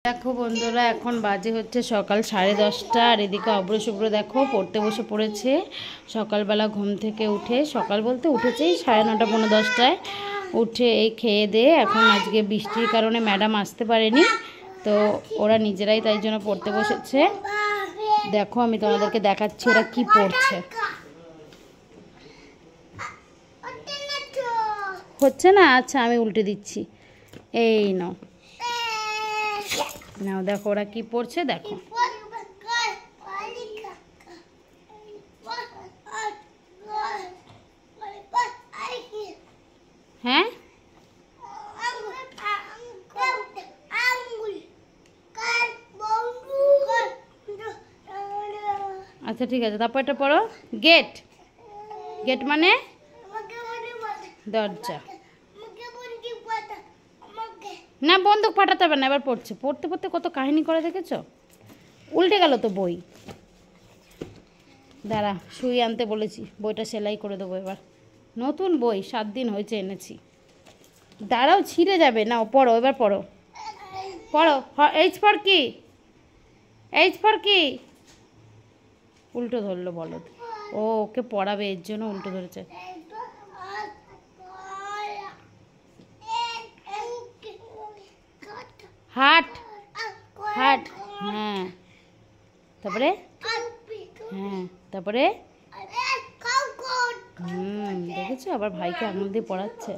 দেখো বন্ধুরা, এখন বাজে হচ্ছে সকাল 10:30 আর এদিকে অব্র শুভ্র দেখো পড়তে বসে পড়েছে। সকালবেলা ঘুম থেকে উঠে, সকাল বলতে উঠেছেই 9:30 পৌনে 10টায় উঠে এই খেয়ে দিয়ে, এখন আজকে বৃষ্টির কারণে ম্যাডাম আসতে পারেনি, তো ওরা নিজেরাই তাই জন্য পড়তে বসেছে। দেখো আমি তোমাদেরকে দেখাচ্ছি ওরা কি পড়ছে। হচ্ছে না? আচ্ছা আমি উল্টে দিচ্ছি, এই নাও নাও, দেখো ওরা কি পড়ছে দেখো। হ্যাঁ আচ্ছা ঠিক আছে, তারপর এটা পড়ো। গেট, গেট মানে দরজা। না বন্দুক ফাটাতে হবে না, এবার পড়ছে। পড়তে পড়তে কত কাহিনী করে দেখেছ। উল্টে গেল তো বই। দাঁড়া, সুই আনতে বলেছি, বইটা সেলাই করে দেবো এবার। নতুন বই 7 দিন হয়েছে এনেছি। দাঁড়াও, ছিঁড়ে যাবে। নাও পড়ো, এবার পড়ো পড়ো। এইচ ফর কি? এইচ ফর কি? উল্টো ধরলো বলো। ও ওকে পড়াবে এর জন্য উল্টো ধরেছে। হাট, হাট, হ্যাঁ। তারপরে হ্যাঁ, তারপরে দেখেছো আবার ভাইকে আঙুল দিয়ে পড়াচ্ছে।